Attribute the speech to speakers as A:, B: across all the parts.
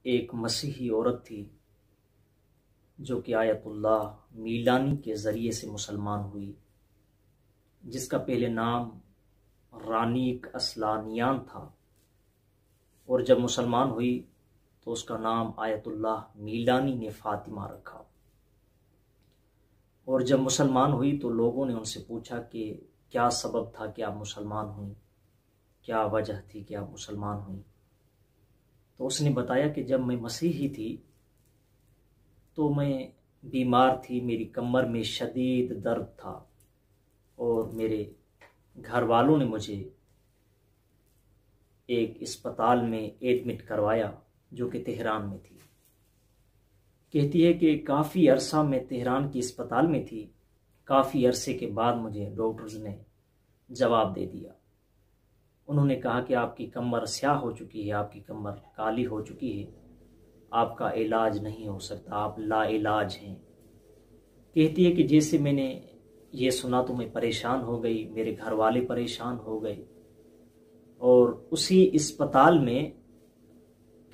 A: एक मसीही औरत थी जो कि आयतुल्लाह मीलानी के ज़रिए से मुसलमान हुई, जिसका पहले नाम रानीक असलानियान था, और जब मुसलमान हुई तो उसका नाम आयतुल्लाह मीलानी ने फ़ातिमा रखा। और जब मुसलमान हुई तो लोगों ने उनसे पूछा कि क्या सबब था कि आप मुसलमान हुई, क्या वजह थी कि आप मुसलमान हुई। तो उसने बताया कि जब मैं मसीही थी तो मैं बीमार थी, मेरी कमर में शदीद दर्द था और मेरे घर वालों ने मुझे एक अस्पताल में एडमिट करवाया जो कि तेहरान में थी। कहती है कि काफ़ी अरसा मैं तेहरान की अस्पताल में थी। काफ़ी अरसे के बाद मुझे डॉक्टर्स ने जवाब दे दिया। उन्होंने कहा कि आपकी कमर स्याह हो चुकी है, आपकी कमर काली हो चुकी है, आपका इलाज नहीं हो सकता, आप लाइलाज हैं। कहती है कि जैसे मैंने ये सुना तो मैं परेशान हो गई, मेरे घर वाले परेशान हो गए। और उसी अस्पताल में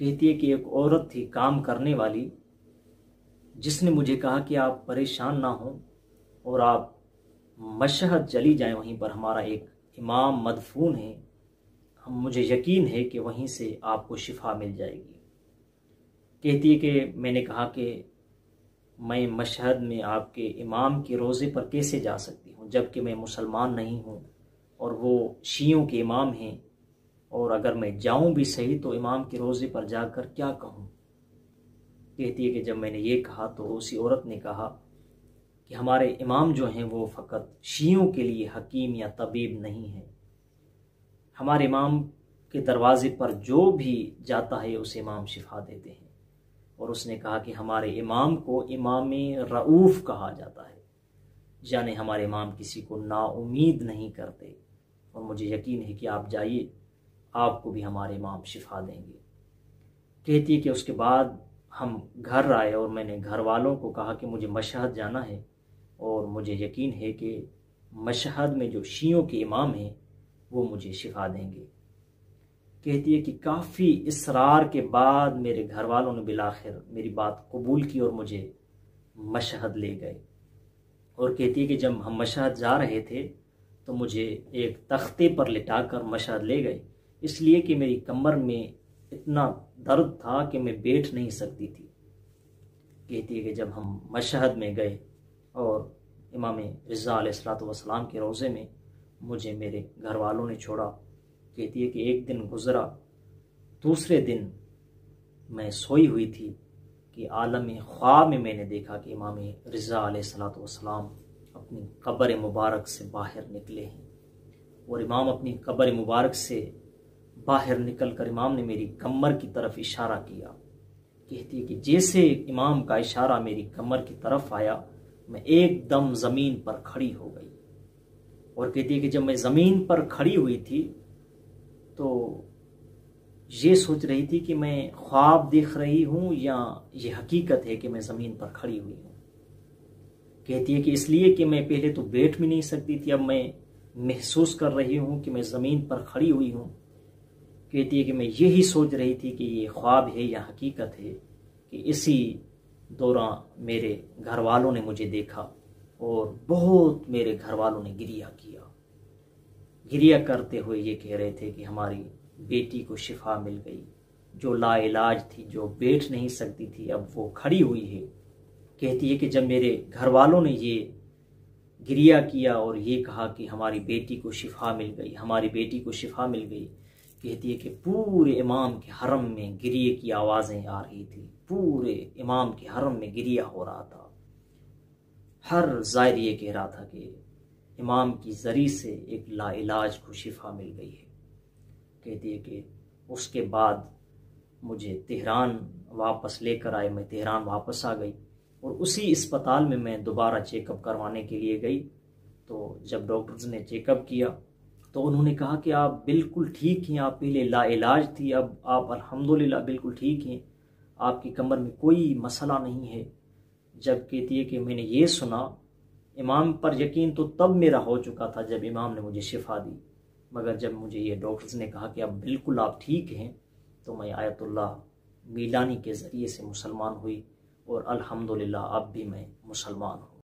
A: कहती है कि एक औरत थी काम करने वाली, जिसने मुझे कहा कि आप परेशान ना हो और आप मशहद चली जाएं, वहीं पर हमारा एक इमाम मदफून है, मुझे यकीन है कि वहीं से आपको शिफा मिल जाएगी। कहती है कि मैंने कहा कि मैं मशहद में आपके इमाम के रोज़े पर कैसे जा सकती हूँ, जबकि मैं मुसलमान नहीं हूँ और वो शियों के इमाम हैं, और अगर मैं जाऊँ भी सही तो इमाम के रोज़े पर जाकर क्या कहूँ। कहती है कि जब मैंने ये कहा तो उसी औरत ने कहा कि हमारे इमाम जो हैं वो फ़कत शियों के लिए हकीम या तबीब नहीं है। हमारे इमाम के दरवाज़े पर जो भी जाता है उसे इमाम शिफा देते हैं। और उसने कहा कि हमारे इमाम को इमाम रऊफ़ कहा जाता है, यानी हमारे इमाम किसी को नाउमीद नहीं करते, और मुझे यकीन है कि आप जाइए, आपको भी हमारे इमाम शिफा देंगे। कहती है कि उसके बाद हम घर आए और मैंने घर वालों को कहा कि मुझे मशहद जाना है और मुझे यकीन है कि मशहद में जो शियों के इमाम हैं वो मुझे शिफा देंगे। कहती है कि काफ़ी इसरार के बाद मेरे घर वालों ने बिलाखिर मेरी बात कबूल की और मुझे मशहद ले गए। और कहती है कि जब हम मशहद जा रहे थे तो मुझे एक तख्ते पर लिटाकर मशहद ले गए, इसलिए कि मेरी कमर में इतना दर्द था कि मैं बैठ नहीं सकती थी। कहती है कि जब हम मशहद में गए और इमाम रिज़ा अलैहिस्सलाम के रोज़े में मुझे मेरे घर वालों ने छोड़ा, कहती है कि एक दिन गुज़रा, दूसरे दिन मैं सोई हुई थी कि आलम ख्वाब में मैंने देखा कि इमाम रिज़ा अलैहिस्सलाम अपनी कब्र मुबारक से बाहर निकले हैं। और इमाम अपनी कब्र मुबारक से बाहर निकल कर इमाम ने मेरी कमर की तरफ इशारा किया। कहती है कि जैसे इमाम का इशारा मेरी कमर की तरफ आया, मैं एकदम ज़मीन पर खड़ी हो गई। और कहती है कि जब मैं ज़मीन पर खड़ी हुई थी तो ये सोच रही थी कि मैं ख्वाब देख रही हूँ या ये हकीकत है कि मैं ज़मीन पर खड़ी हुई हूँ। कहती है कि इसलिए कि मैं पहले तो बैठ भी नहीं सकती थी, अब मैं महसूस कर रही हूँ कि मैं ज़मीन पर खड़ी हुई हूँ। कहती है कि मैं यही सोच रही थी कि ये ख्वाब है या हकीकत है, कि इसी दौरान मेरे घर वालों ने मुझे देखा और बहुत मेरे घर वालों ने गिरिया किया। गिरिया करते हुए ये कह रहे थे कि हमारी बेटी को शिफा मिल गई, जो लाइलाज थी, जो बैठ नहीं सकती थी, अब वो खड़ी हुई है। कहती है कि जब मेरे घर वालों ने ये गिरिया किया और ये कहा कि हमारी बेटी को शिफा मिल गई, हमारी बेटी को शिफा मिल गई, कहती है कि पूरे इमाम के हरम में गिरिए की आवाज़ें आ रही थी, पूरे इमाम के हरम में गिरिया हो रहा था। हर ज़ायर ये कह रहा था कि इमाम की ज़री से एक लाइलाज को शिफा मिल गई है। कहती है कि उसके बाद मुझे तेहरान वापस लेकर आए, मैं तेहरान वापस आ गई और उसी अस्पताल में मैं दोबारा चेकअप करवाने के लिए गई। तो जब डॉक्टर्स ने चेकअप किया तो उन्होंने कहा कि आप बिल्कुल ठीक हैं, आप पहले लाइलाज थी, अब आप अल्हम्दुलिल्लाह बिल्कुल ठीक हैं, आपकी कमर में कोई मसला नहीं है। जब कहती है कि मैंने ये सुना, इमाम पर यकीन तो तब मेरा हो चुका था जब इमाम ने मुझे शिफा दी, मगर जब मुझे ये डॉक्टर्स ने कहा कि अब बिल्कुल आप ठीक हैं, तो मैं आयतुल्लाह मीलानी के ज़रिए से मुसलमान हुई और अल्हम्दुलिल्लाह अब भी मैं मुसलमान हूँ।